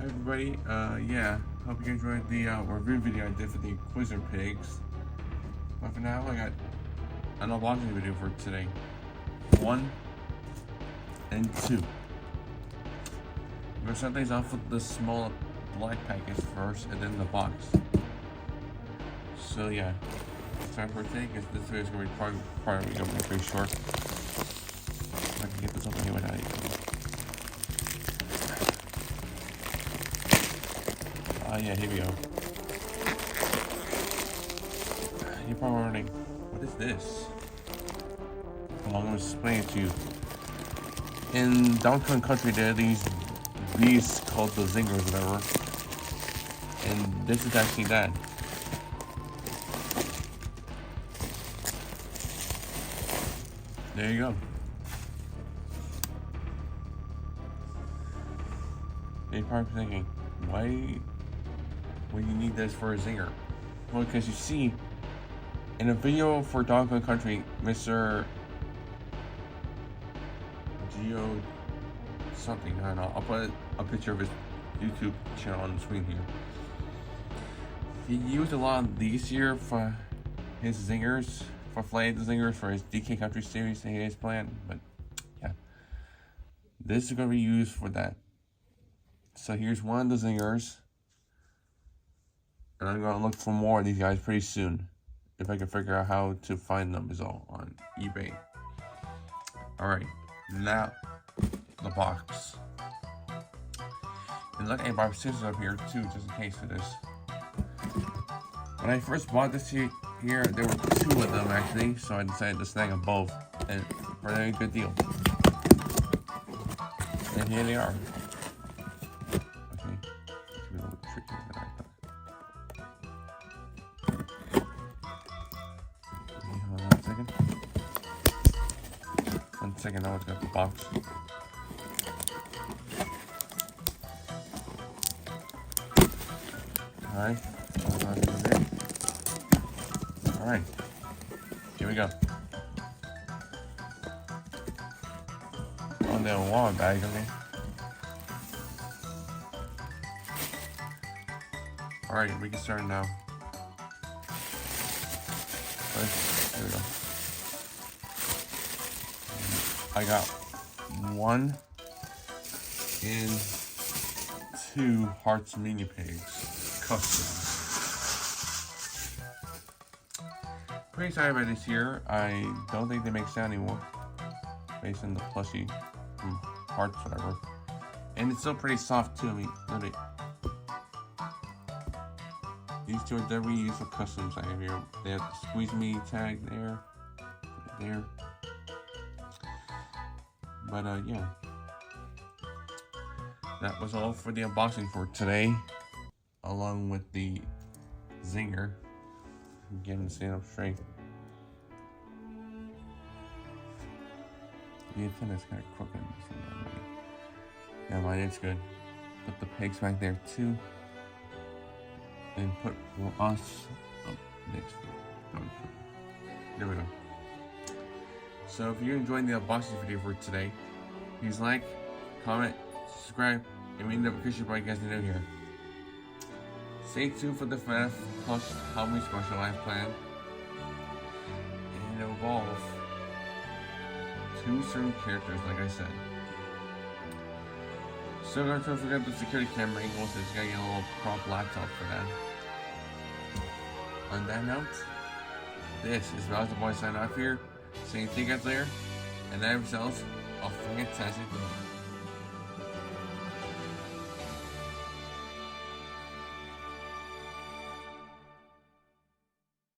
Hi everybody, yeah, hope you enjoyed the review video I did for the Quizzer Pigs. But for now, I got an unboxing video for today. 1 and 2. I'm gonna start things off with the small black package first, and then the box. So yeah, it's time for today, because this video is gonna be probably gonna be pretty short. If I can get this open here without it. Yeah, here we go. You're probably wondering, what is this? Well, I'm going to explain it to you. In Donkey Kong Country, there are these beasts called the zingers, whatever. And this is actually that. There you go. You're probably thinking, why would you need this for a zinger? Well, because you see, in a video for Donkey Kong Country, Mr. Geo something, I don't know, I'll put a picture of his YouTube channel on the screen here. He used a lot of these here for his zingers, for flaying the zingers for his DK Country series that he has planned, but yeah. This is going to be used for that. So here's one of the zingers. And I'm going to look for more of these guys pretty soon. If I can figure out how to find them is all on eBay. Alright, now the box. And look, I brought scissors up here too, just in case for this. When I first bought this here, there were 2 of them actually, so I decided to snag them both. And for a very good deal. And here they are. One second, now it's got the box. Alright, alright, here we go. Oh, the wall bag, okay. Alright, we can start now. Here we go. I got 1 and 2 Hartz mini pigs, custom. Pretty excited about this here. I don't think they make sound anymore, based on the plushie from Hartz, whatever. And it's still pretty soft too. I mean, look at it. These 2 are definitely used for customs. I have here. They have the squeeze me tag there, there. But yeah, that was all for the unboxing for today, along with the zinger. Get him to stand up straight. The antenna's kind of crooked. Yeah, mine is good. Put the pigs back there too, and put us up next to it. There we go. So if you're enjoying the unboxing video for today, please like, comment, subscribe, and ring the notification bell you guys are new here. Stay tuned for the FNAF Plush Halloween special I have planned. And it involves 2 certain characters, like I said. So don't forget the security camera angle, so it's got to get a little prop laptop for that. On that note, this is Bowser Boy signing off here, saying see you guys later, and have yourselves a fantastic day.